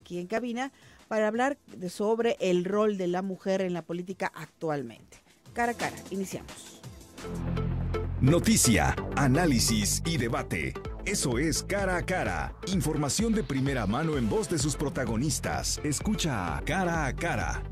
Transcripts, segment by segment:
aquí en cabina para hablar sobre el rol de la mujer en la política actualmente. Cara a cara, iniciamos. Noticia, análisis y debate. Eso es Cara a Cara. Información de primera mano en voz de sus protagonistas. Escucha Cara a Cara.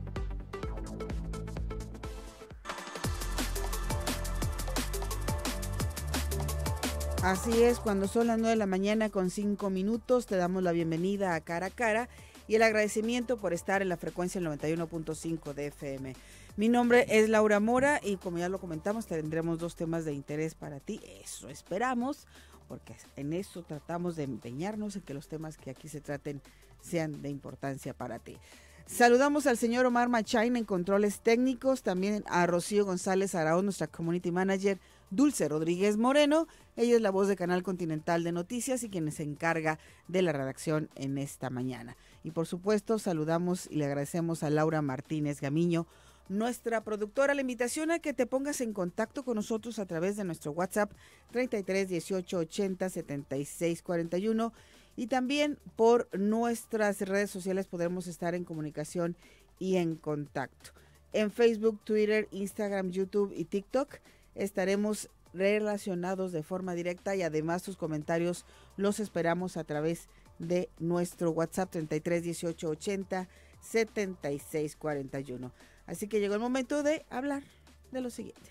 Así es, cuando son las 9 de la mañana con 5 minutos, te damos la bienvenida a Cara a Cara y el agradecimiento por estar en la frecuencia del 91.5 de FM. Mi nombre es Laura Mora y como ya lo comentamos, tendremos 2 temas de interés para ti. Eso esperamos, porque en eso tratamos de empeñarnos en que los temas que aquí se traten sean de importancia para ti. Saludamos al señor Omar Machain en controles técnicos, también a Rocío González Araúz, nuestra Community Manager, Dulce Rodríguez Moreno, ella es la voz de Canal Continental de Noticias y quien se encarga de la redacción en esta mañana. Y por supuesto saludamos y le agradecemos a Laura Martínez Gamiño, nuestra productora. La invitación a que te pongas en contacto con nosotros a través de nuestro WhatsApp 33 18 80 76 41 y también por nuestras redes sociales podremos estar en comunicación y en contacto. En Facebook, Twitter, Instagram, YouTube y TikTok estaremos relacionados de forma directa y además tus comentarios los esperamos a través de nuestro WhatsApp 33 18 80 76 41. Así que llegó el momento de hablar de lo siguiente.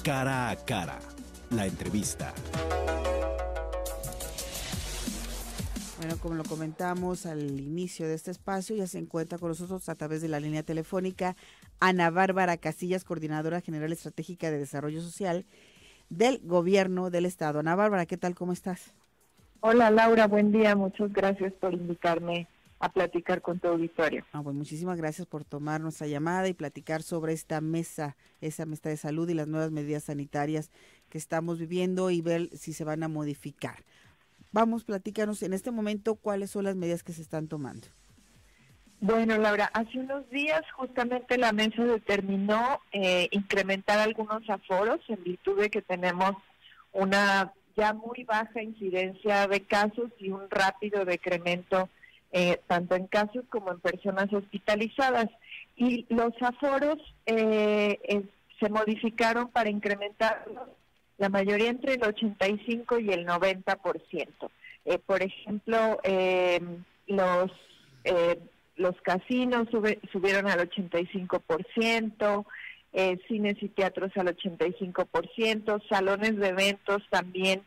Cara a Cara, la entrevista. Bueno, como lo comentamos al inicio de este espacio, ya se encuentra con nosotros a través de la línea telefónica Ana Bárbara Casillas, Coordinadora General Estratégica de Desarrollo Social del Gobierno del Estado. Ana Bárbara, ¿qué tal? ¿Cómo estás? Hola Laura, buen día, muchas gracias por invitarme a platicar con tu auditorio. Pues muchísimas gracias por tomar nuestra llamada y platicar sobre esa mesa de salud y las nuevas medidas sanitarias que estamos viviendo y ver si se van a modificar. Vamos, platícanos en este momento cuáles son las medidas que se están tomando. Bueno, Laura, hace unos días justamente la mesa determinó incrementar algunos aforos en virtud de que tenemos una ya muy baja incidencia de casos y un rápido decremento tanto en casos como en personas hospitalizadas. Y los aforos se modificaron para incrementarlos, la mayoría entre el 85 y el 90%. Por ejemplo, los casinos subieron al 85%, cines y teatros al 85%, salones de eventos también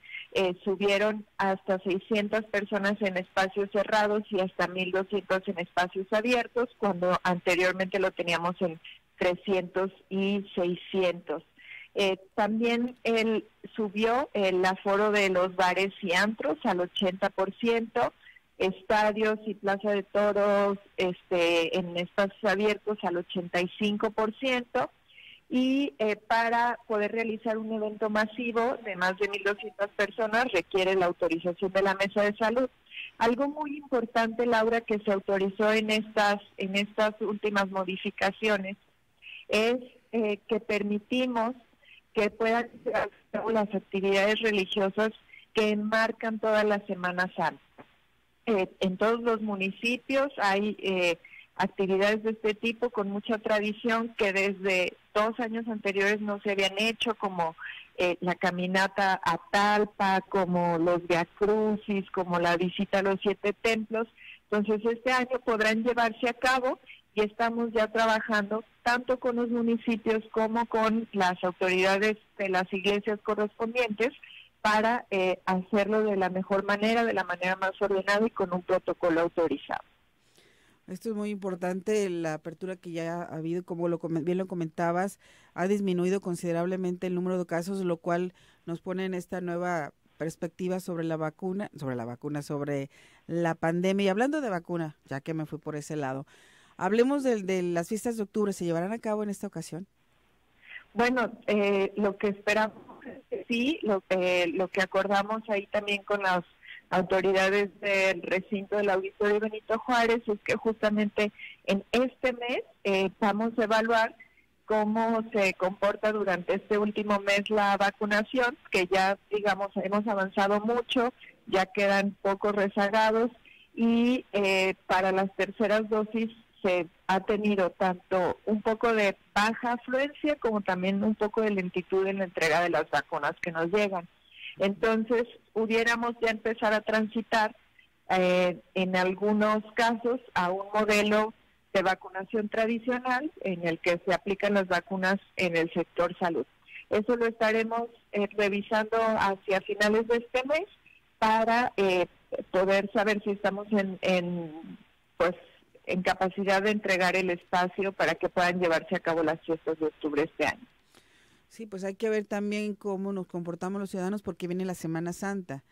subieron hasta 600 personas en espacios cerrados y hasta 1,200 en espacios abiertos, cuando anteriormente lo teníamos en 300 y 600. También subió el aforo de los bares y antros al 80%, estadios y plaza de toros en espacios abiertos al 85%, y para poder realizar un evento masivo de más de 1,200 personas requiere la autorización de la Mesa de Salud. Algo muy importante, Laura, que se autorizó en estas últimas modificaciones es que permitimos que puedan hacer las actividades religiosas que enmarcan toda la Semana Santa. En todos los municipios hay actividades de este tipo con mucha tradición que desde 2 años anteriores no se habían hecho, como la caminata a Talpa, como los viacrucis, como la visita a los 7 templos. Entonces este año podrán llevarse a cabo y estamos ya trabajando tanto con los municipios como con las autoridades de las iglesias correspondientes para hacerlo de la mejor manera, de la manera más ordenada y con un protocolo autorizado. Esto es muy importante, la apertura que ya ha habido, como bien lo comentabas, ha disminuido considerablemente el número de casos, lo cual nos pone en esta nueva perspectiva sobre la pandemia. Y hablando de vacuna, ya que me fui por ese lado, hablemos de las fiestas de octubre. ¿Se llevarán a cabo en esta ocasión? Bueno, lo que esperamos es que sí, lo que acordamos ahí también con las autoridades del recinto del Auditorio Benito Juárez es que justamente en este mes vamos a evaluar cómo se comporta durante este último mes la vacunación, que ya, digamos, hemos avanzado mucho, ya quedan pocos rezagados, y para las terceras dosis se ha tenido tanto un poco de baja afluencia como también un poco de lentitud en la entrega de las vacunas que nos llegan. Entonces, pudiéramos ya empezar a transitar en algunos casos a un modelo de vacunación tradicional en el que se aplican las vacunas en el sector salud. Eso lo estaremos revisando hacia finales de este mes para poder saber si estamos en capacidad de entregar el espacio para que puedan llevarse a cabo las fiestas de octubre este año. Sí, pues hay que ver también cómo nos comportamos los ciudadanos porque viene la Semana Santa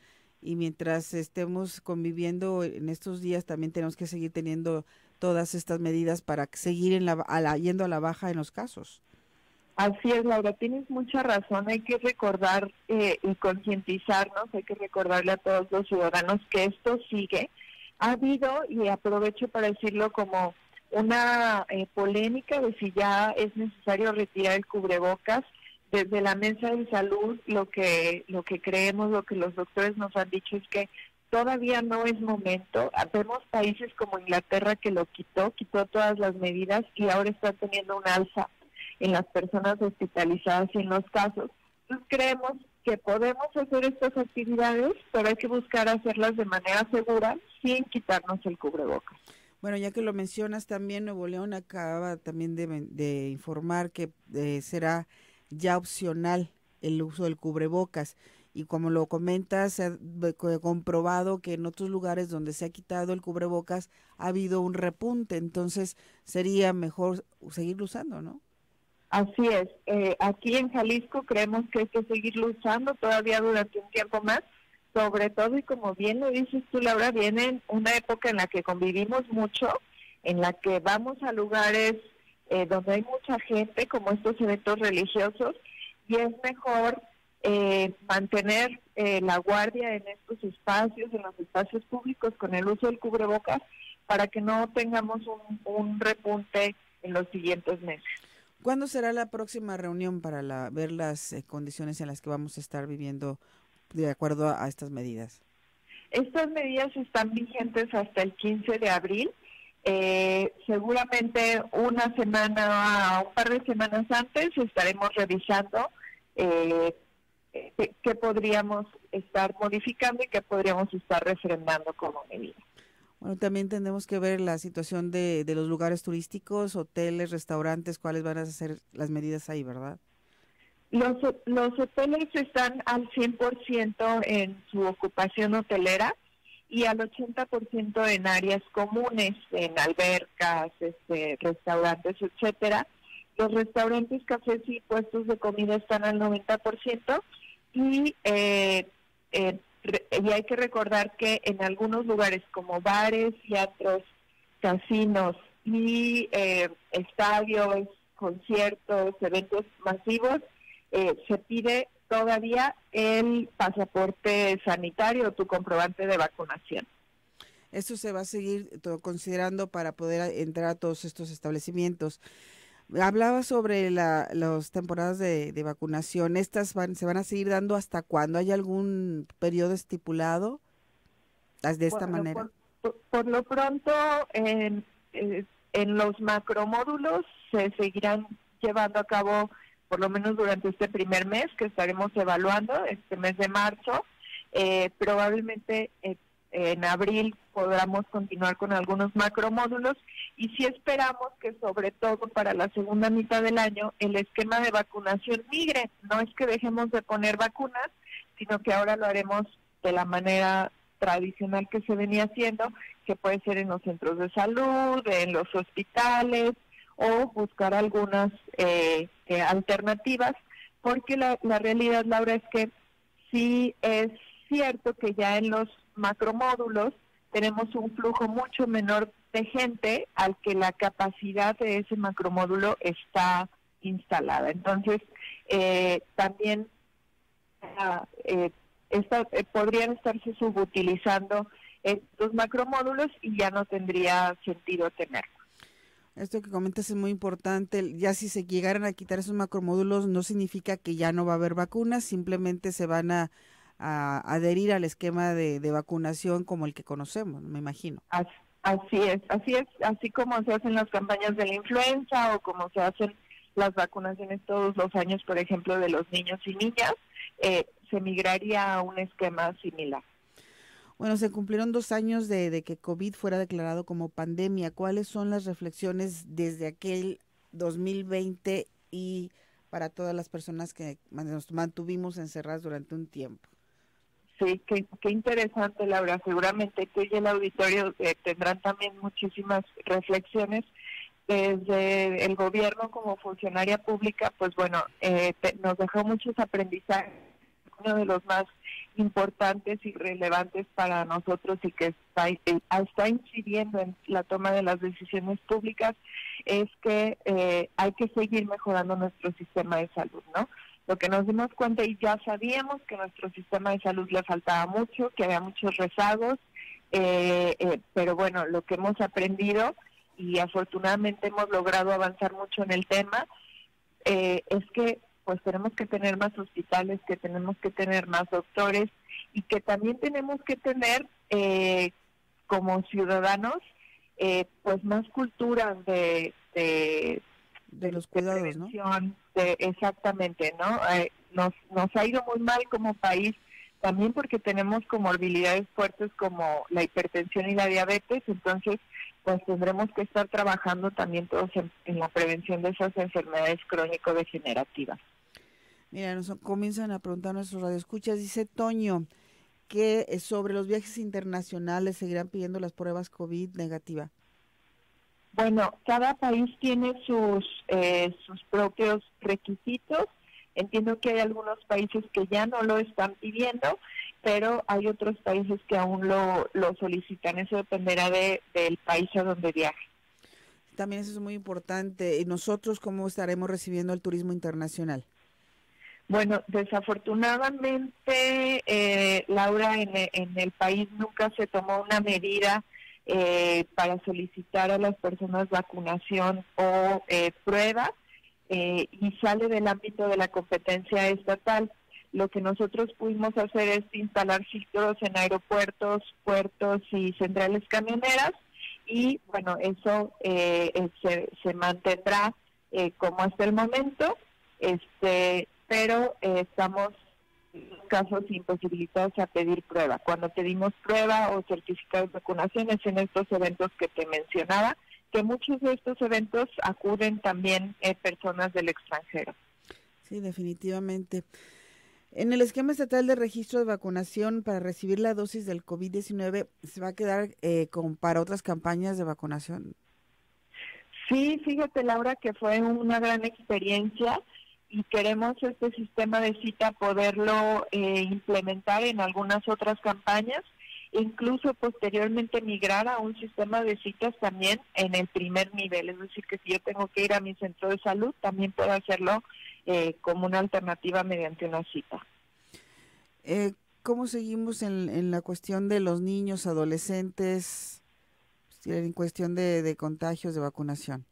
y mientras estemos conviviendo en estos días también tenemos que seguir teniendo todas estas medidas para seguir yendo a la baja en los casos. Así es, Laura, tienes mucha razón, hay que recordar y concientizarnos, hay que recordarle a todos los ciudadanos que esto sigue. Ha habido, y aprovecho para decirlo, como una polémica de si ya es necesario retirar el cubrebocas. Desde la Mesa de Salud lo que creemos, lo que los doctores nos han dicho es que todavía no es momento. Vemos países como Inglaterra que lo quitó todas las medidas y ahora están teniendo un alza en las personas hospitalizadas y en los casos. Entonces creemos que podemos hacer estas actividades, pero hay que buscar hacerlas de manera segura sin quitarnos el cubrebocas. Bueno, ya que lo mencionas también, Nuevo León acaba también de informar que será ya opcional el uso del cubrebocas y como lo comentas, se ha comprobado que en otros lugares donde se ha quitado el cubrebocas ha habido un repunte, entonces sería mejor seguirlo usando, ¿no? Así es, aquí en Jalisco creemos que hay que seguirlo usando todavía durante un tiempo más, sobre todo, y como bien lo dices tú, Laura, viene una época en la que convivimos mucho, en la que vamos a lugares donde hay mucha gente, como estos eventos religiosos, y es mejor mantener la guardia en estos espacios, en los espacios públicos, con el uso del cubrebocas, para que no tengamos un repunte en los siguientes meses. ¿Cuándo será la próxima reunión para ver las condiciones en las que vamos a estar viviendo de acuerdo a estas medidas? Estas medidas están vigentes hasta el 15 de abril. Seguramente una semana, un par de semanas antes, estaremos revisando qué podríamos estar modificando y qué podríamos estar refrendando como medida. Bueno, también tenemos que ver la situación de los lugares turísticos, hoteles, restaurantes, cuáles van a ser las medidas ahí, ¿verdad? Los hoteles están al 100% en su ocupación hotelera y al 80% en áreas comunes, en albercas, restaurantes, etcétera. Los restaurantes, cafés y puestos de comida están al 90% y hay que recordar que en algunos lugares como bares, teatros, casinos y estadios, conciertos, eventos masivos, se pide todavía el pasaporte sanitario o tu comprobante de vacunación. Esto se va a seguir considerando para poder entrar a todos estos establecimientos. Hablaba sobre las temporadas de vacunación. ¿Estas se van a seguir dando hasta cuándo? ¿Hay algún periodo estipulado de esta manera? Por lo pronto, en los macromódulos se seguirán llevando a cabo por lo menos durante este primer mes que estaremos evaluando, este mes de marzo. Probablemente en abril podamos continuar con algunos macromódulos y sí esperamos que sobre todo para la segunda mitad del año el esquema de vacunación migre. No es que dejemos de poner vacunas, sino que ahora lo haremos de la manera tradicional que se venía haciendo, que puede ser en los centros de salud, en los hospitales, o buscar algunas alternativas, porque la realidad, Laura, es que sí es cierto que ya en los macromódulos tenemos un flujo mucho menor de gente al que la capacidad de ese macromódulo está instalada. Entonces, también podrían estarse subutilizando estos macromódulos y ya no tendría sentido tenerlos. Esto que comentas es muy importante. Ya si se llegaran a quitar esos macromódulos no significa que ya no va a haber vacunas, simplemente se van a a adherir al esquema de vacunación como el que conocemos, me imagino. Así es, así como se hacen las campañas de la influenza o como se hacen las vacunaciones todos los años, por ejemplo, de los niños y niñas, se migraría a un esquema similar. Bueno, se cumplieron 2 años de que COVID fuera declarado como pandemia. ¿Cuáles son las reflexiones desde aquel 2020 y para todas las personas que nos mantuvimos encerradas durante un tiempo? Sí, qué interesante, Laura. Seguramente tú y el auditorio tendrán también muchísimas reflexiones. Desde el gobierno como funcionaria pública, pues bueno, nos dejó muchos aprendizajes. Uno de los más importantes y relevantes para nosotros y que está incidiendo en la toma de las decisiones públicas es que hay que seguir mejorando nuestro sistema de salud, ¿no? Lo que nos dimos cuenta y ya sabíamos que a nuestro sistema de salud le faltaba mucho, que había muchos rezagos, pero bueno, lo que hemos aprendido y afortunadamente hemos logrado avanzar mucho en el tema, es que pues tenemos que tener más hospitales, que tenemos que tener más doctores y que también tenemos que tener como ciudadanos pues más culturas de los cuidados, ¿no? Exactamente, ¿no? Nos ha ido muy mal como país, también porque tenemos comorbilidades fuertes como la hipertensión y la diabetes, entonces pues tendremos que estar trabajando también todos en la prevención de esas enfermedades crónico-degenerativas. Mira, nos comienzan a preguntar nuestros radioescuchas, dice Toño, que sobre los viajes internacionales seguirán pidiendo las pruebas COVID negativa. Bueno, cada país tiene sus propios requisitos. Entiendo que hay algunos países que ya no lo están pidiendo, pero hay otros países que aún lo solicitan. Eso dependerá del país a donde viaje. También eso es muy importante. ¿Y nosotros cómo estaremos recibiendo el turismo internacional? Bueno, desafortunadamente, Laura, en el país nunca se tomó una medida para solicitar a las personas vacunación o prueba y sale del ámbito de la competencia estatal. Lo que nosotros pudimos hacer es instalar filtros en aeropuertos, puertos y centrales camioneras y bueno, eso se mantendrá como hasta el momento, pero estamos en casos imposibilitados a pedir prueba. Cuando pedimos prueba o certificado de vacunación es en estos eventos que te mencionaba, que muchos de estos eventos acuden también personas del extranjero. Sí, definitivamente. En el esquema estatal de registro de vacunación para recibir la dosis del COVID-19, ¿se va a quedar para otras campañas de vacunación? Sí, fíjate, Laura, que fue una gran experiencia y queremos este sistema de cita poderlo implementar en algunas otras campañas, incluso posteriormente migrar a un sistema de citas también en el primer nivel, es decir, que si yo tengo que ir a mi centro de salud, también puedo hacerlo como una alternativa mediante una cita. ¿Cómo seguimos en la cuestión de los niños, adolescentes, en cuestión de contagios de vacunación?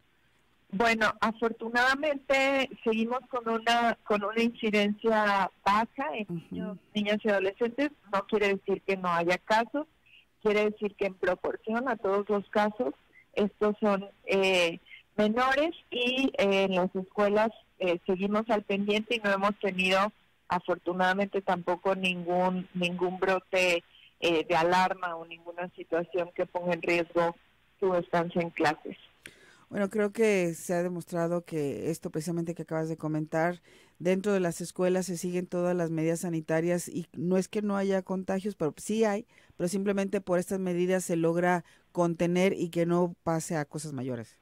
Bueno, afortunadamente seguimos con una incidencia baja en niños, niñas y adolescentes. No quiere decir que no haya casos, quiere decir que en proporción a todos los casos, estos son menores y en las escuelas seguimos al pendiente y no hemos tenido afortunadamente tampoco ningún brote de alarma o ninguna situación que ponga en riesgo su estancia en clases. Bueno, creo que se ha demostrado que esto precisamente que acabas de comentar, dentro de las escuelas se siguen todas las medidas sanitarias y no es que no haya contagios, pero sí hay, pero simplemente por estas medidas se logra contener y que no pase a cosas mayores.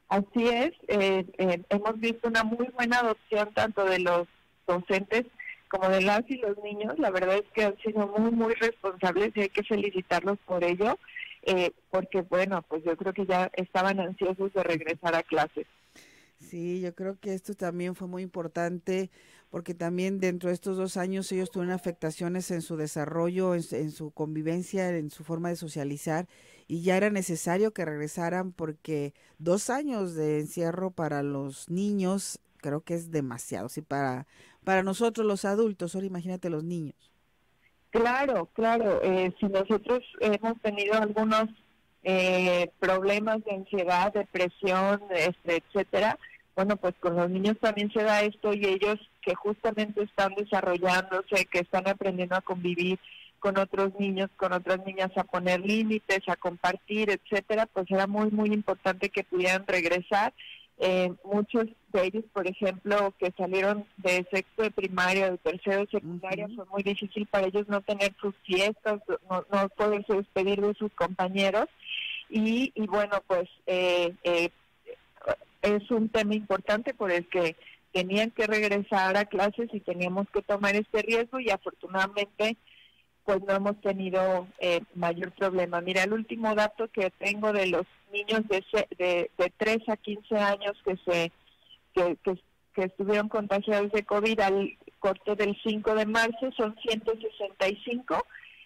Así es, hemos visto una muy buena adopción tanto de los docentes como de las y los niños. La verdad es que han sido muy, muy responsables y hay que felicitarlos por ello. Porque bueno, pues yo creo que ya estaban ansiosos de regresar a clases. Sí, yo creo que esto también fue muy importante porque también dentro de estos 2 años ellos tuvieron afectaciones en su desarrollo, en su convivencia, en su forma de socializar y ya era necesario que regresaran porque 2 años de encierro para los niños creo que es demasiado, sí, para nosotros los adultos, ahora imagínate los niños. Claro, claro. Si nosotros hemos tenido algunos problemas de ansiedad, depresión, etcétera, bueno, pues con los niños también se da esto, y ellos que justamente están desarrollándose, que están aprendiendo a convivir con otros niños, con otras niñas, a poner límites, a compartir, etcétera, pues era muy, muy importante que pudieran regresar. Muchos de ellos, por ejemplo, que salieron de sexto de primaria, de tercero de secundaria, fue muy difícil para ellos no tener sus fiestas, no poderse despedir de sus compañeros, y bueno, pues es un tema importante por el que tenían que regresar a clases y teníamos que tomar este riesgo, y afortunadamente pues no hemos tenido mayor problema. Mira, el último dato que tengo de los niños de 3 a 15 años que estuvieron contagiados de COVID al corte del 5 de marzo son 165,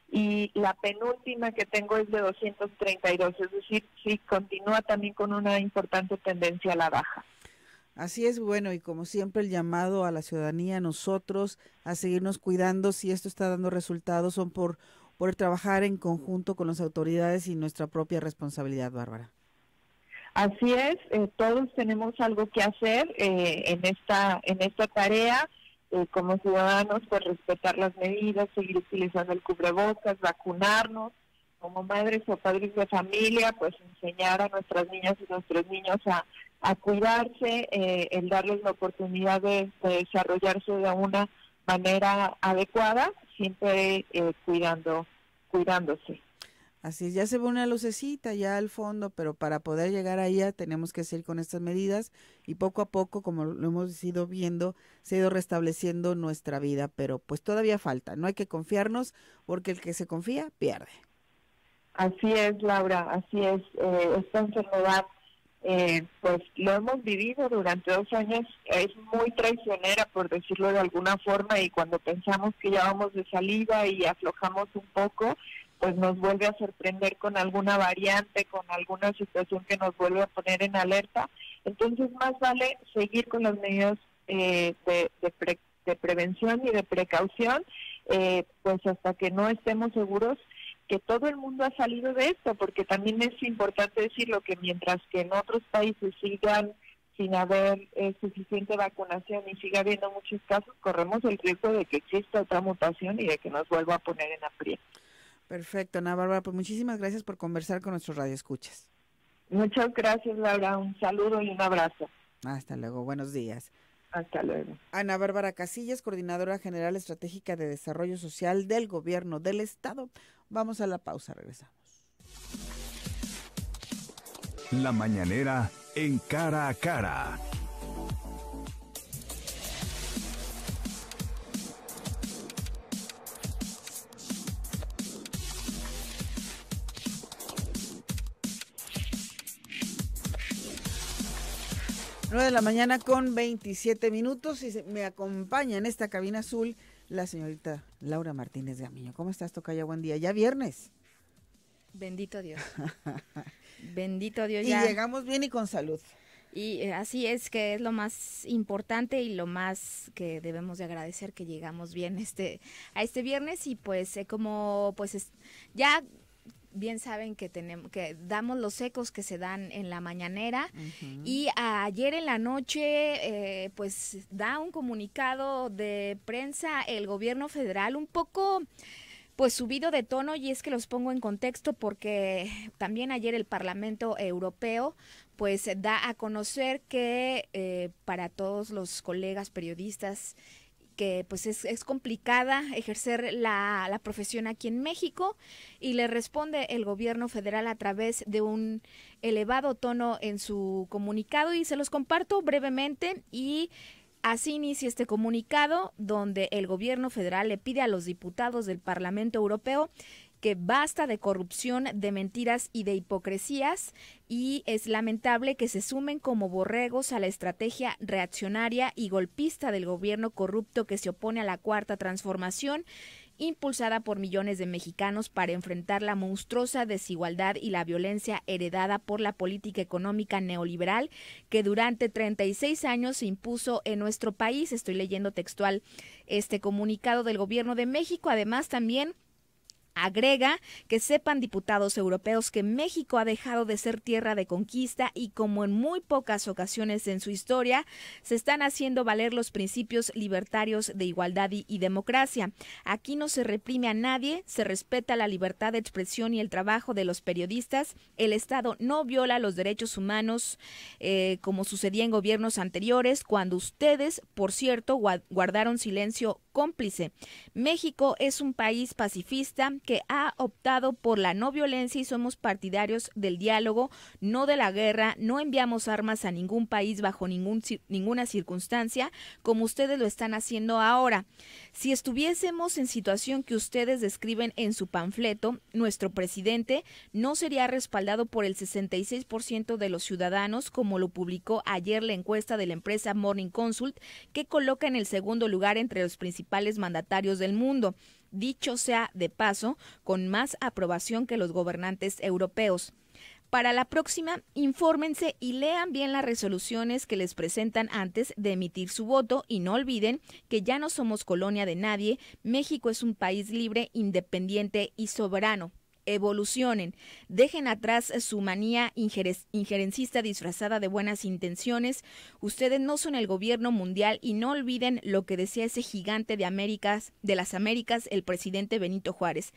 y la penúltima que tengo es de 232, es decir, sí continúa también con una importante tendencia a la baja. Así es, bueno, y como siempre el llamado a la ciudadanía, a nosotros, a seguirnos cuidando. Si esto está dando resultados, son por trabajar en conjunto con las autoridades y nuestra propia responsabilidad, Bárbara. Así es, todos tenemos algo que hacer en esta tarea, como ciudadanos, pues respetar las medidas, seguir utilizando el cubrebocas, vacunarnos. Como madres o padres de familia, pues enseñar a nuestras niñas y nuestros niños a cuidarse, el darles la oportunidad de desarrollarse de una manera adecuada, siempre cuidándose. Así es, ya se ve una lucecita ya al fondo, pero para poder llegar a ella tenemos que seguir con estas medidas, y poco a poco, como lo hemos ido viendo, se ha ido restableciendo nuestra vida, pero pues todavía falta. No hay que confiarnos, porque el que se confía pierde. Así es, Laura, así es. Esta enfermedad, pues lo hemos vivido durante 2 años, es muy traicionera, por decirlo de alguna forma, y cuando pensamos que ya vamos de salida y aflojamos un poco, pues nos vuelve a sorprender con alguna variante, con alguna situación que nos vuelve a poner en alerta. Entonces, más vale seguir con las medidas de prevención y de precaución, pues hasta que no estemos seguros que todo el mundo ha salido de esto, porque también es importante decirlo, que mientras que en otros países sigan sin haber suficiente vacunación y siga habiendo muchos casos, corremos el riesgo de que exista otra mutación y de que nos vuelva a poner en aprieto. Perfecto, Ana Bárbara, pues muchísimas gracias por conversar con nuestros radioescuchas. Muchas gracias, Laura, un saludo y un abrazo. Hasta luego, buenos días. Hasta luego. Ana Bárbara Casillas, Coordinadora General Estratégica de Desarrollo Social del Gobierno del Estado. Vamos a la pausa, regresamos. La mañanera en Cara a Cara. Nueve de la mañana con 27 minutos, y me acompaña en esta cabina azul la señorita Laura Martínez Gamiño. ¿Cómo estás, tocaya? Buen día. Ya viernes. Bendito Dios. Bendito Dios. Y ya llegamos bien y con salud. Y así es, que es lo más importante y lo más que debemos de agradecer, que llegamos bien a este viernes. Y pues como pues ya bien saben que damos los ecos que se dan en la mañanera. Y ayer en la noche pues da un comunicado de prensa el gobierno federal un poco pues subido de tono, y es que los pongo en contexto porque también ayer el Parlamento Europeo pues da a conocer que para todos los colegas periodistas que pues es complicada ejercer la profesión aquí en México, y le responde el gobierno federal a través de un elevado tono en su comunicado, y se los comparto brevemente. Y así inicia este comunicado, donde el gobierno federal le pide a los diputados del Parlamento Europeo que basta de corrupción, de mentiras y de hipocresías, y es lamentable que se sumen como borregos a la estrategia reaccionaria y golpista del gobierno corrupto que se opone a la Cuarta Transformación, impulsada por millones de mexicanos para enfrentar la monstruosa desigualdad y la violencia heredada por la política económica neoliberal que durante 36 años se impuso en nuestro país. Estoy leyendo textual este comunicado del Gobierno de México. Además, también agrega que sepan diputados europeos que México ha dejado de ser tierra de conquista y como en muy pocas ocasiones en su historia se están haciendo valer los principios libertarios de igualdad y democracia. Aquí no se reprime a nadie, se respeta la libertad de expresión y el trabajo de los periodistas. El Estado no viola los derechos humanos como sucedía en gobiernos anteriores, cuando ustedes, por cierto, guardaron silencio cómplice. México es un país pacifista que ha optado por la no violencia y somos partidarios del diálogo, no de la guerra. No enviamos armas a ningún país bajo ninguna circunstancia, como ustedes lo están haciendo ahora. Si estuviésemos en situación que ustedes describen en su panfleto, nuestro presidente no sería respaldado por el 66% de los ciudadanos, como lo publicó ayer la encuesta de la empresa Morning Consult, que coloca en el segundo lugar entre los principales mandatarios del mundo. Dicho sea de paso, con más aprobación que los gobernantes europeos. Para la próxima, infórmense y lean bien las resoluciones que les presentan antes de emitir su voto y no olviden que ya no somos colonia de nadie. México es un país libre, independiente y soberano. Evolucionen, dejen atrás su manía injerencista disfrazada de buenas intenciones. Ustedes no son el gobierno mundial y no olviden lo que decía ese gigante de las Américas, el presidente Benito Juárez.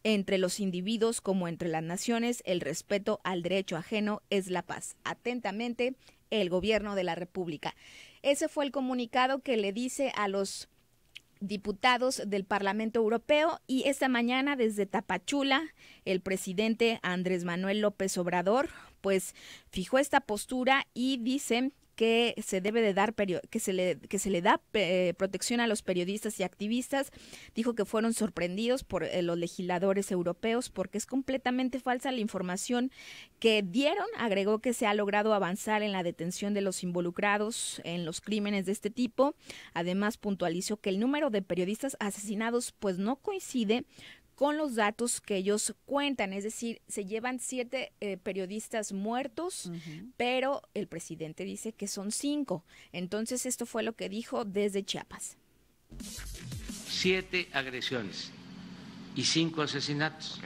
Entre los individuos como entre las naciones, el respeto al derecho ajeno es la paz. Atentamente, el gobierno de la República. Ese fue el comunicado que le dice a los diputados del Parlamento Europeo, y esta mañana desde Tapachula el presidente Andrés Manuel López Obrador pues fijó esta postura y dice que se debe de dar que se le da protección a los periodistas y activistas. Dijo que fueron sorprendidos por los legisladores europeos porque es completamente falsa la información que dieron. Agregó que se ha logrado avanzar en la detención de los involucrados en los crímenes de este tipo. Además, puntualizó que el número de periodistas asesinados pues no coincide con los datos que ellos cuentan, es decir, se llevan 7 periodistas muertos, pero el presidente dice que son 5. Entonces, esto fue lo que dijo desde Chiapas. 7 agresiones y 5 asesinatos.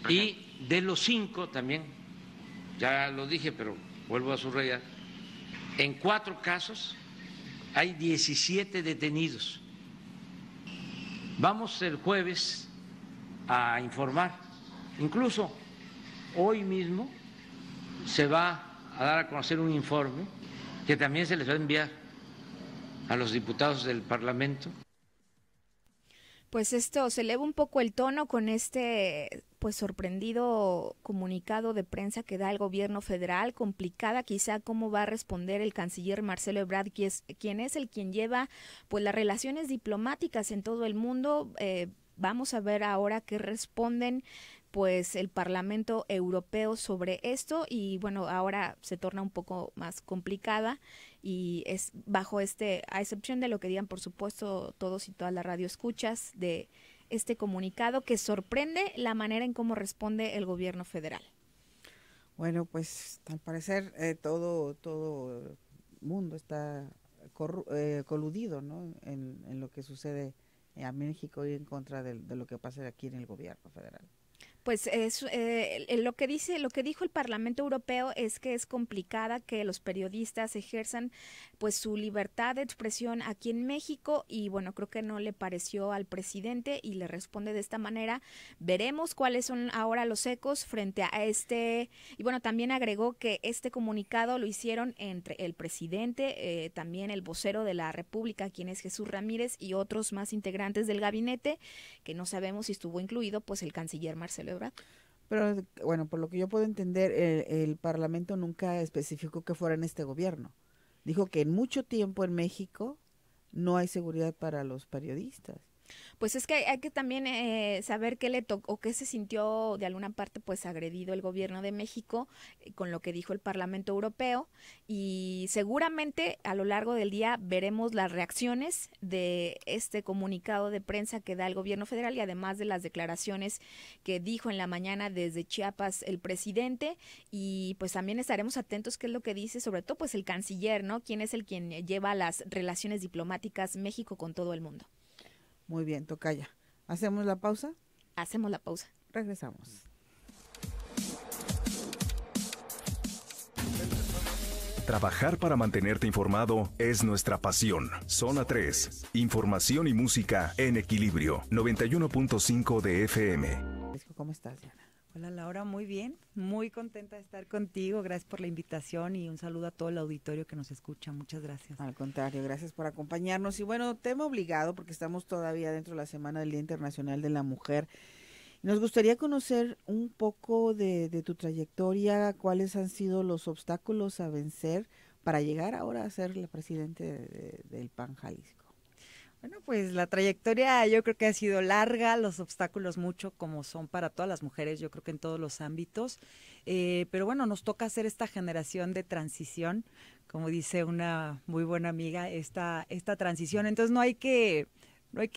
Y de los 5 también, ya lo dije, pero vuelvo a subrayar, en 4 casos hay 17 detenidos. Vamos el jueves a informar, incluso hoy mismo se va a dar a conocer un informe que también se les va a enviar a los diputados del Parlamento. Pues esto se eleva un poco el tono con este pues sorprendido comunicado de prensa que da el gobierno federal. Complicada quizá cómo va a responder el canciller Marcelo Ebrard, quien lleva pues las relaciones diplomáticas en todo el mundo. Vamos a ver ahora qué responden pues el Parlamento Europeo sobre esto, y bueno, ahora se torna un poco más complicada y es bajo a excepción de lo que digan por supuesto todos y todas las radioescuchas de este comunicado que sorprende la manera en cómo responde el gobierno federal. Bueno, pues al parecer todo mundo está coludido, ¿no? En lo que sucede a México y en contra de lo que pasa aquí en el gobierno federal. Pues es lo que dijo el Parlamento Europeo es que es complicada que los periodistas ejerzan pues su libertad de expresión aquí en México, y bueno, creo que no le pareció al presidente y le responde de esta manera. Veremos cuáles son ahora los ecos frente a este, y bueno, también agregó que este comunicado lo hicieron entre el presidente, también el vocero de la República, quien es Jesús Ramírez, y otros más integrantes del gabinete, que no sabemos si estuvo incluido pues el canciller Marcelo Ebrard. Pero bueno, por lo que yo puedo entender, el Parlamento nunca especificó que fuera en este gobierno. Dijo que en mucho tiempo en México no hay seguridad para los periodistas. Pues es que hay que también saber qué le tocó o qué se sintió de alguna parte pues agredido el gobierno de México con lo que dijo el Parlamento Europeo, y seguramente a lo largo del día veremos las reacciones de este comunicado de prensa que da el gobierno federal, y además de las declaraciones que dijo en la mañana desde Chiapas el presidente, y pues también estaremos atentos qué es lo que dice sobre todo pues el canciller, ¿no? ¿Quién es quien lleva las relaciones diplomáticas México con todo el mundo? Muy bien, tocaya. ¿Hacemos la pausa? Hacemos la pausa. Regresamos. Trabajar para mantenerte informado es nuestra pasión. Zona 3. Información y música en equilibrio. 91.5 de FM. ¿Cómo estás, Diana? Hola Laura, muy bien, muy contenta de estar contigo, gracias por la invitación y un saludo a todo el auditorio que nos escucha, muchas gracias. Al contrario, gracias por acompañarnos y bueno, tema obligado porque estamos todavía dentro de la Semana del Día Internacional de la Mujer. Nos gustaría conocer un poco de tu trayectoria, cuáles han sido los obstáculos a vencer para llegar ahora a ser la presidente del PAN Jalisco. Bueno, pues la trayectoria yo creo que ha sido larga, los obstáculos mucho como son para todas las mujeres, yo creo que en todos los ámbitos, pero bueno, nos toca hacer esta generación de transición, como dice una muy buena amiga, esta transición, entonces no hay que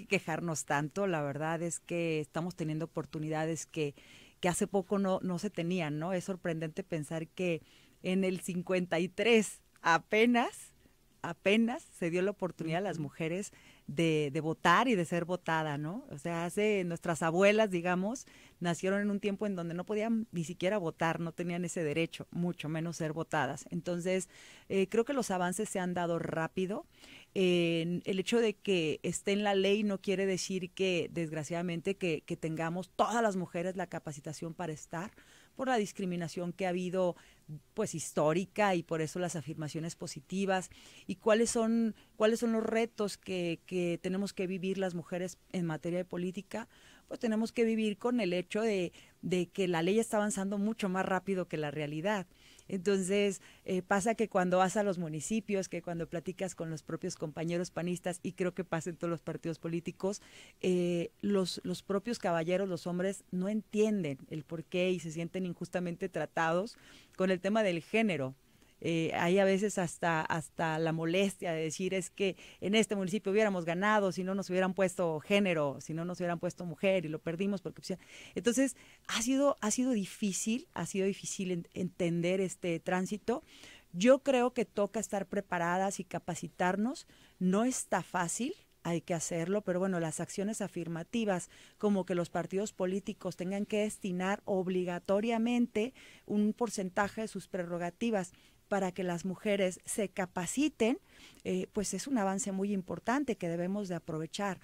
quejarnos tanto, la verdad es que estamos teniendo oportunidades que hace poco no se tenían, ¿no? Es sorprendente pensar que en el 53 apenas se dio la oportunidad a las mujeres de votar y de ser votada, ¿no? O sea, nuestras abuelas, digamos, nacieron en un tiempo en donde no podían ni siquiera votar, no tenían ese derecho, mucho menos ser votadas. Entonces, creo que los avances se han dado rápido. El hecho de que esté en la ley no quiere decir que, desgraciadamente, que tengamos todas las mujeres la capacitación para estar, por la discriminación que ha habido pues histórica y por eso las afirmaciones positivas y cuáles son los retos que tenemos que vivir las mujeres en materia de política. Pues tenemos que vivir con el hecho de que la ley está avanzando mucho más rápido que la realidad. Entonces, pasa que cuando vas a los municipios, que cuando platicas con los propios compañeros panistas, y creo que pasa en todos los partidos políticos, los propios caballeros, los hombres, no entienden el porqué y se sienten injustamente tratados con el tema del género. Hay a veces hasta la molestia de decir es que en este municipio hubiéramos ganado si no nos hubieran puesto género, si no nos hubieran puesto mujer y lo perdimos porque entonces ha sido difícil entender este tránsito. Yo creo que toca estar preparadas y capacitarnos, no está fácil. Hay que hacerlo, pero bueno, las acciones afirmativas, como que los partidos políticos tengan que destinar obligatoriamente un porcentaje de sus prerrogativas para que las mujeres se capaciten, pues es un avance muy importante que debemos de aprovechar.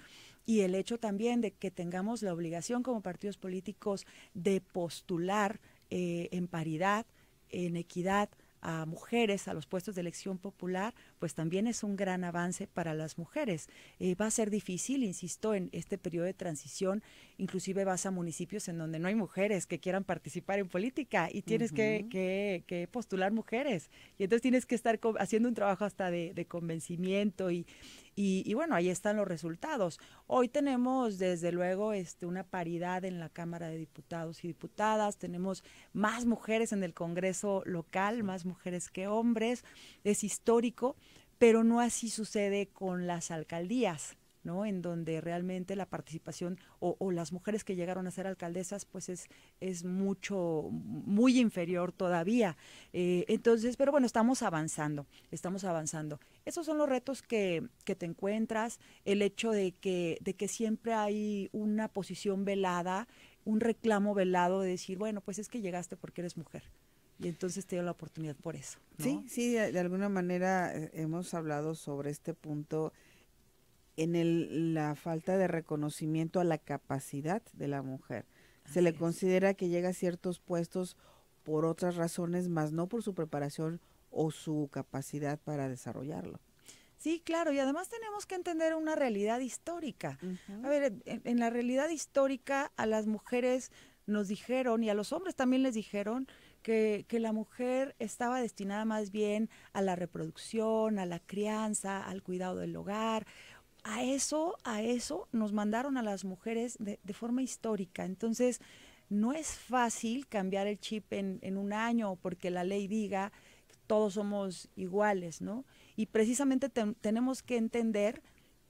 Y el hecho también de que tengamos la obligación como partidos políticos de postular en paridad, en equidad, a mujeres a los puestos de elección popular, pues también es un gran avance para las mujeres. Va a ser difícil, insisto, en este periodo de transición, inclusive vas a municipios en donde no hay mujeres que quieran participar en política y tienes que postular mujeres. Y entonces tienes que estar haciendo un trabajo hasta de convencimiento y bueno, ahí están los resultados. Hoy tenemos desde luego una paridad en la Cámara de Diputados y Diputadas, tenemos más mujeres en el Congreso local, más mujeres que hombres, es histórico, pero no así sucede con las alcaldías, ¿no? En donde realmente la participación o las mujeres que llegaron a ser alcaldesas pues es muy inferior todavía. Entonces, pero bueno, estamos avanzando. Esos son los retos que te encuentras, el hecho de que siempre hay una posición velada, un reclamo velado de decir, bueno, pues es que llegaste porque eres mujer. Y entonces te dio la oportunidad por eso, ¿no? Sí, de alguna manera hemos hablado sobre este punto en la falta de reconocimiento a la capacidad de la mujer. Se le considera que llega a ciertos puestos por otras razones, más no por su preparación o su capacidad para desarrollarlo. Sí, claro, y además tenemos que entender una realidad histórica. A ver, en la realidad histórica a las mujeres nos dijeron, y a los hombres también les dijeron, que la mujer estaba destinada más bien a la reproducción, a la crianza, al cuidado del hogar. O a eso nos mandaron a las mujeres de forma histórica. Entonces, no es fácil cambiar el chip en un año porque la ley diga que todos somos iguales, ¿no? Y precisamente tenemos que entender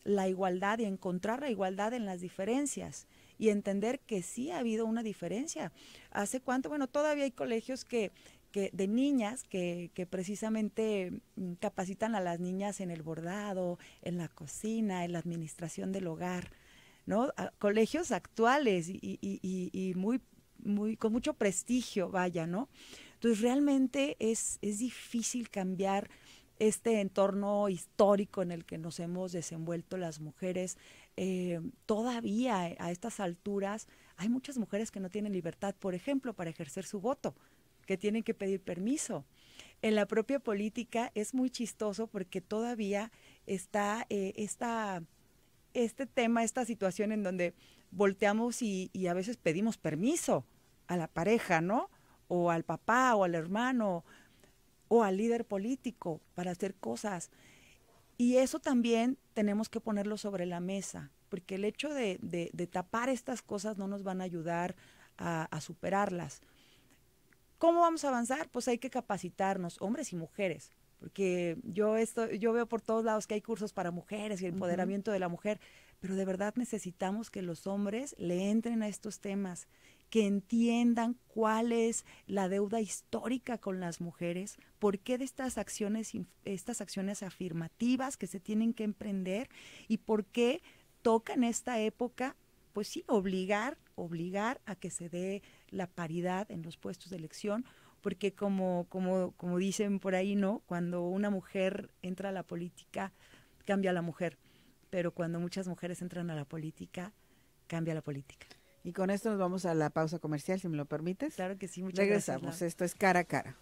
la igualdad y encontrar la igualdad en las diferencias y entender que sí ha habido una diferencia. ¿Hace cuánto? Bueno, todavía hay colegios que de niñas que precisamente capacitan a las niñas en el bordado, en la cocina, en la administración del hogar, ¿no? Colegios actuales y muy con mucho prestigio, vaya, ¿no? Entonces realmente es difícil cambiar este entorno histórico en el que nos hemos desenvuelto las mujeres. Todavía a estas alturas hay muchas mujeres que no tienen libertad, por ejemplo, para ejercer su voto, que tienen que pedir permiso. En la propia política es muy chistoso porque todavía está este tema, esta situación en donde volteamos y a veces pedimos permiso a la pareja, ¿no? O al papá o al hermano o al líder político para hacer cosas. Y eso también tenemos que ponerlo sobre la mesa, porque el hecho de tapar estas cosas no nos van a ayudar a superarlas. ¿Cómo vamos a avanzar? Pues hay que capacitarnos, hombres y mujeres, porque yo veo por todos lados que hay cursos para mujeres y el empoderamiento de la mujer, pero de verdad necesitamos que los hombres le entren a estos temas, que entiendan cuál es la deuda histórica con las mujeres, por qué de estas acciones afirmativas que se tienen que emprender y por qué toca en esta época, pues sí, obligar a que se dé la paridad en los puestos de elección, porque como dicen por ahí, ¿no? Cuando una mujer entra a la política, cambia la mujer, pero cuando muchas mujeres entran a la política, cambia la política. Y con esto nos vamos a la pausa comercial, si me lo permites. Claro que sí, muchas Regresamos. gracias. Esto es Cara a Cara.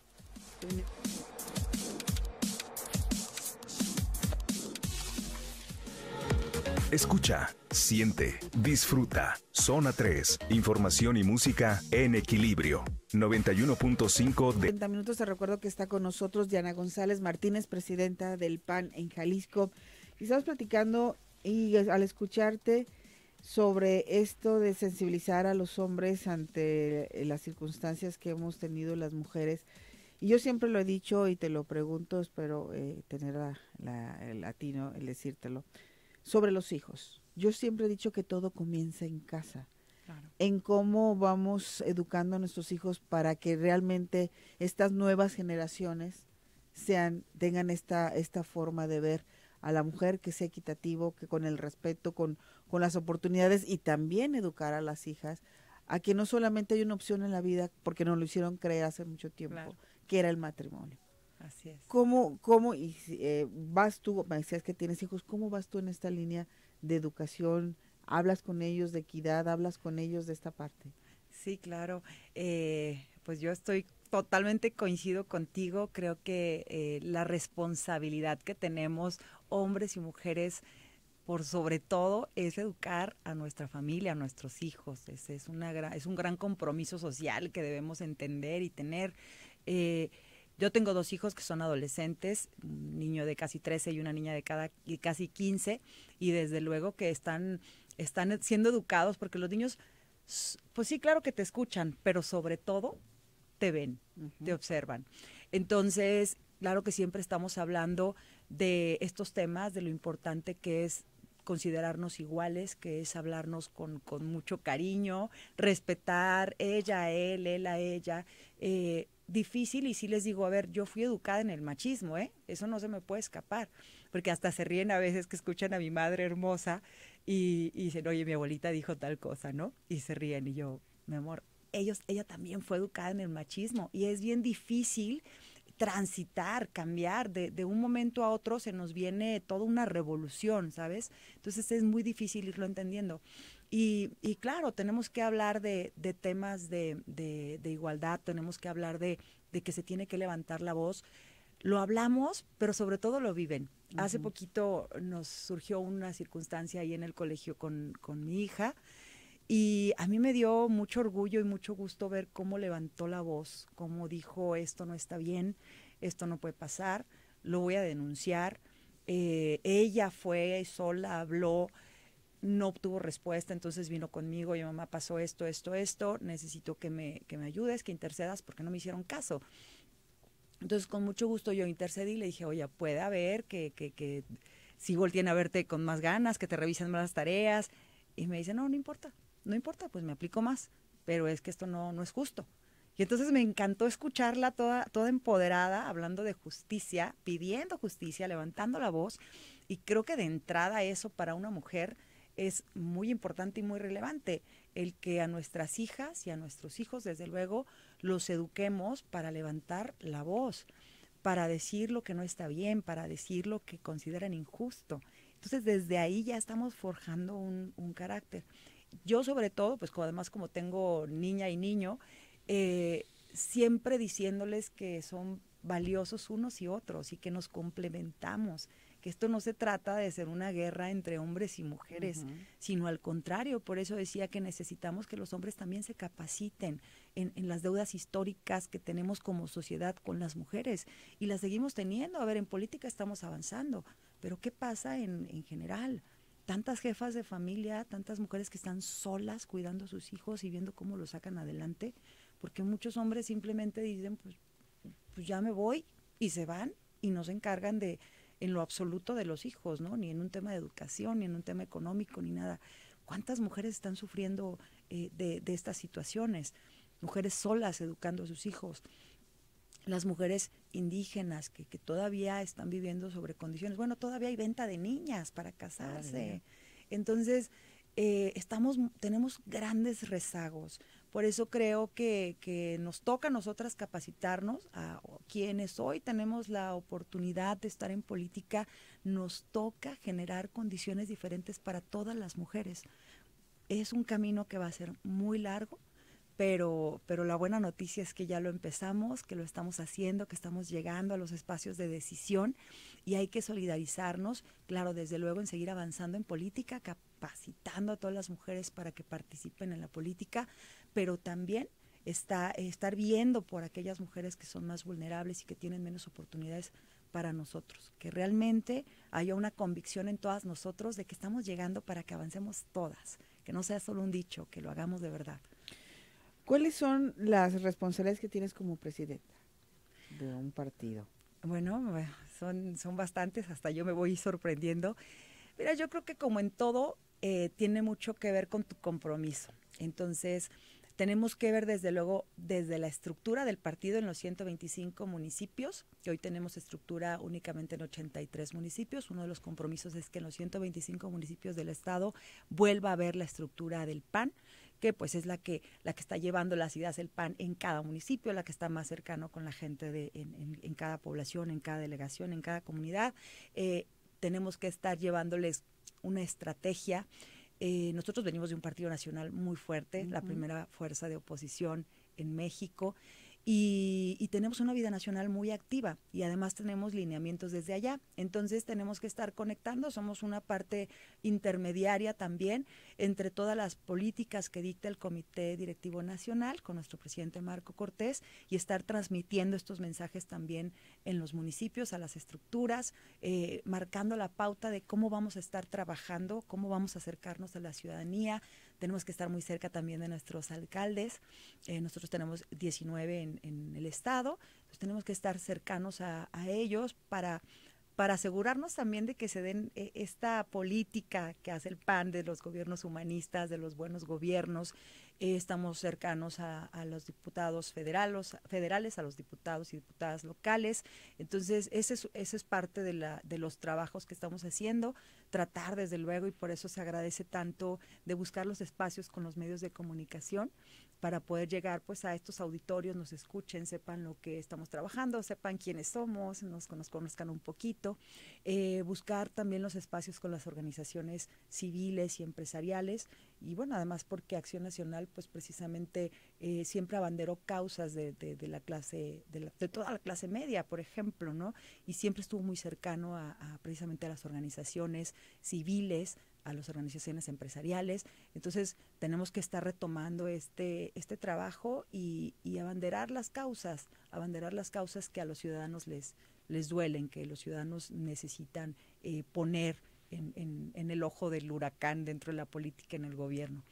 Escucha, siente, disfruta. Zona 3, información y música en equilibrio. 91.5 de... 30 minutos. Te recuerdo que está con nosotros Diana González Martínez, presidenta del PAN en Jalisco. Y estamos platicando y al escucharte sobre esto de sensibilizar a los hombres ante las circunstancias que hemos tenido las mujeres. Y yo siempre lo he dicho y te lo pregunto, espero tener el latino, el decírtelo, sobre los hijos. Yo siempre he dicho que todo comienza en casa, claro, en cómo vamos educando a nuestros hijos para que realmente estas nuevas generaciones tengan esta forma de ver a la mujer, que sea equitativo, que con el respeto, con las oportunidades, y también educar a las hijas a que no solamente hay una opción en la vida, porque nos lo hicieron creer hace mucho tiempo, claro, que era el matrimonio. Así es. ¿Cómo vas tú, me decías que tienes hijos, cómo vas tú en esta línea de educación? ¿Hablas con ellos de equidad? ¿Hablas con ellos de esta parte? Sí, claro. Pues yo estoy totalmente coincido contigo. Creo que la responsabilidad que tenemos hombres y mujeres, por sobre todo, es educar a nuestra familia, a nuestros hijos. Es un gran compromiso social que debemos entender y tener. Yo tengo 2 hijos que son adolescentes, un niño de casi 13 y una niña de casi 15, y desde luego que están siendo educados, porque los niños, pues sí, claro que te escuchan, pero sobre todo te ven, te observan. Entonces, claro que siempre estamos hablando de estos temas, de lo importante que es considerarnos iguales, que es hablarnos con mucho cariño, respetar ella a él a ella. Difícil, y sí les digo, a ver, yo fui educada en el machismo, eso no se me puede escapar, porque hasta se ríen a veces que escuchan a mi madre hermosa y dicen, oye, mi abuelita dijo tal cosa, ¿no? Y se ríen, y yo, mi amor, ella también fue educada en el machismo, y es bien difícil transitar, cambiar, de un momento a otro se nos viene toda una revolución, ¿sabes? Entonces es muy difícil irlo entendiendo. Y claro, tenemos que hablar de temas de igualdad, tenemos que hablar de que se tiene que levantar la voz. Lo hablamos, pero sobre todo lo viven. Hace poquito nos surgió una circunstancia ahí en el colegio con mi hija, y a mí me dio mucho orgullo y mucho gusto ver cómo levantó la voz, cómo dijo, esto no está bien, esto no puede pasar, lo voy a denunciar. Ella fue sola, habló, no obtuvo respuesta, entonces vino conmigo, y mamá, pasó esto, necesito que me ayudes, que intercedas, porque no me hicieron caso. Entonces, con mucho gusto yo intercedí y le dije, oye, puede haber que si volteen a verte con más ganas, que te revisen más las tareas. Y me dice, no importa, pues me aplico más, pero es que esto no es justo. Y entonces me encantó escucharla toda empoderada, hablando de justicia, pidiendo justicia, levantando la voz. Y creo que de entrada eso para una mujer es muy importante y muy relevante, el que a nuestras hijas y a nuestros hijos, desde luego, los eduquemos para levantar la voz, para decir lo que no está bien, para decir lo que consideran injusto. Entonces, desde ahí ya estamos forjando un carácter. Yo, sobre todo, pues además como tengo niña y niño, siempre diciéndoles que son valiosos unos y otros y que nos complementamos, que esto no se trata de ser una guerra entre hombres y mujeres, sino al contrario. Por eso decía que necesitamos que los hombres también se capaciten en las deudas históricas que tenemos como sociedad con las mujeres, y las seguimos teniendo. A ver, en política estamos avanzando, pero ¿qué pasa en general? Tantas jefas de familia, tantas mujeres que están solas cuidando a sus hijos y viendo cómo los sacan adelante, porque muchos hombres simplemente dicen, pues ya me voy, y se van y no se encargan en lo absoluto de los hijos, ¿no? Ni en un tema de educación, ni en un tema económico, ni nada. ¿Cuántas mujeres están sufriendo de estas situaciones? Mujeres solas educando a sus hijos. Las mujeres indígenas que todavía están viviendo sobre condiciones. Bueno, todavía hay venta de niñas para casarse. Entonces, tenemos grandes rezagos. Por eso creo que nos toca a nosotras capacitarnos, a quienes hoy tenemos la oportunidad de estar en política, nos toca generar condiciones diferentes para todas las mujeres. Es un camino que va a ser muy largo, pero la buena noticia es que ya lo empezamos, que lo estamos haciendo, que estamos llegando a los espacios de decisión, y hay que solidarizarnos, claro, desde luego en seguir avanzando en política, capacitando a todas las mujeres para que participen en la política, pero también estar viendo por aquellas mujeres que son más vulnerables y que tienen menos oportunidades para nosotros, que realmente haya una convicción en todas nosotros de que estamos llegando para que avancemos todas, que no sea solo un dicho, que lo hagamos de verdad. ¿Cuáles son las responsabilidades que tienes como presidenta de un partido? Bueno, son bastantes, hasta yo me voy sorprendiendo. Mira, yo creo que como en todo, tiene mucho que ver con tu compromiso. Entonces, tenemos que ver desde luego desde la estructura del partido en los 125 municipios, que hoy tenemos estructura únicamente en 83 municipios. Uno de los compromisos es que en los 125 municipios del estado vuelva a haber la estructura del PAN, que pues es la que está llevando las ideas del PAN en cada municipio, la que está más cercano con la gente en cada población, en cada delegación, en cada comunidad. Tenemos que estar llevándoles una estrategia. Nosotros venimos de un partido nacional muy fuerte, la primera fuerza de oposición en México, y tenemos una vida nacional muy activa, y además tenemos lineamientos desde allá. Entonces tenemos que estar conectando, somos una parte intermediaria también entre todas las políticas que dicta el Comité Directivo Nacional con nuestro presidente Marco Cortés, y estar transmitiendo estos mensajes también en los municipios, a las estructuras, marcando la pauta de cómo vamos a estar trabajando, cómo vamos a acercarnos a la ciudadanía. Tenemos que estar muy cerca también de nuestros alcaldes. Nosotros tenemos 19 en el estado, entonces tenemos que estar cercanos a ellos para asegurarnos también de que se den esta política que hace el PAN de los gobiernos humanistas, de los buenos gobiernos. Estamos cercanos a los diputados federales, a los diputados y diputadas locales. Entonces, ese es parte de los trabajos que estamos haciendo, tratar desde luego, y por eso se agradece tanto, de buscar los espacios con los medios de comunicación para poder llegar pues a estos auditorios, nos escuchen, sepan lo que estamos trabajando, sepan quiénes somos, nos conozcan un poquito. Buscar también los espacios con las organizaciones civiles y empresariales, y bueno, además porque Acción Nacional pues precisamente siempre abanderó causas de la clase, de toda la clase media, por ejemplo, ¿no? Y siempre estuvo muy cercano precisamente a las organizaciones civiles a las organizaciones empresariales. Entonces tenemos que estar retomando este trabajo y abanderar las causas que a los ciudadanos les duelen, que los ciudadanos necesitan poner en el ojo del huracán dentro de la política, en el gobierno.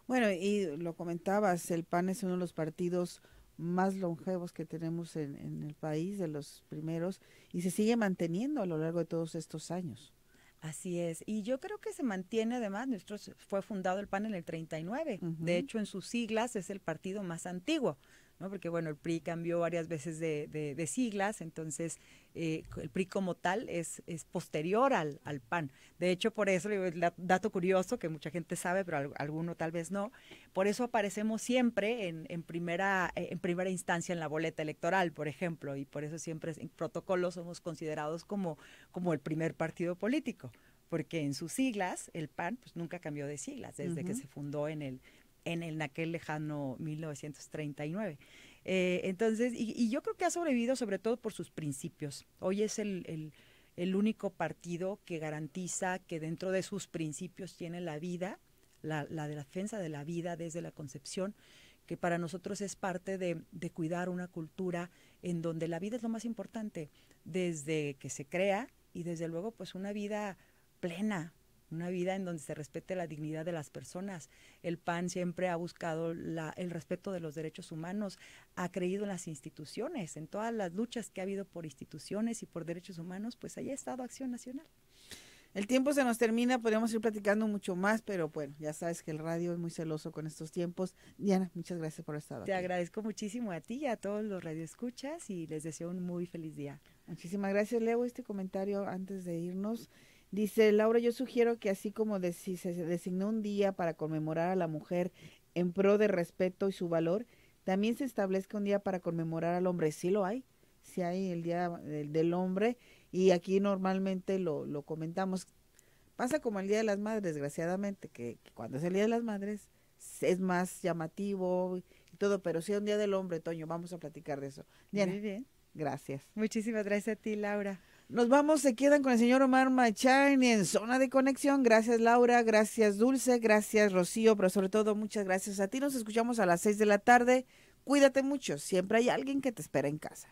Bueno, y lo comentabas, el PAN es uno de los partidos más longevos que tenemos en el país, de los primeros, y se sigue manteniendo a lo largo de todos estos años. Así es, y yo creo que se mantiene además, fue fundado el PAN en el 39, de hecho en sus siglas es el partido más antiguo, ¿no? Porque bueno, el PRI cambió varias veces de siglas, entonces el PRI como tal es posterior al PAN. De hecho, por eso, el dato curioso que mucha gente sabe, pero alguno tal vez no, por eso aparecemos siempre en primera instancia en la boleta electoral, por ejemplo, y por eso siempre en protocolos somos considerados como el primer partido político, porque en sus siglas, el PAN pues nunca cambió de siglas, desde que se fundó en aquel lejano 1939. Entonces, y yo creo que ha sobrevivido sobre todo por sus principios. Hoy es el único partido que garantiza que dentro de sus principios tiene la vida, la defensa de la vida desde la concepción, que para nosotros es parte de cuidar una cultura en donde la vida es lo más importante, desde que se crea y desde luego pues una vida plena, una vida en donde se respete la dignidad de las personas. El PAN siempre ha buscado el respeto de los derechos humanos, ha creído en las instituciones, en todas las luchas que ha habido por instituciones y por derechos humanos, pues ahí ha estado Acción Nacional. El tiempo se nos termina, podríamos ir platicando mucho más, pero bueno, ya sabes que el radio es muy celoso con estos tiempos. Diana, muchas gracias por estar aquí. Te agradezco muchísimo a ti y a todos los radioescuchas y les deseo un muy feliz día. Muchísimas gracias. Leo este comentario antes de irnos. Dice Laura, yo sugiero que así como si se designó un día para conmemorar a la mujer en pro de respeto y su valor, también se establezca un día para conmemorar al hombre. Sí lo hay, sí hay el Día del Hombre, y aquí normalmente lo comentamos. Pasa como el Día de las Madres, desgraciadamente, que cuando es el Día de las Madres es más llamativo y todo, pero sí un Día del Hombre, Toño, vamos a platicar de eso. Diana, muy bien. Gracias. Muchísimas gracias a ti, Laura. Nos vamos, se quedan con el señor Omar Machán en Zona de Conexión. Gracias, Laura, gracias, Dulce, gracias, Rocío, pero sobre todo muchas gracias a ti. Nos escuchamos a las 6 de la tarde. Cuídate mucho, siempre hay alguien que te espera en casa.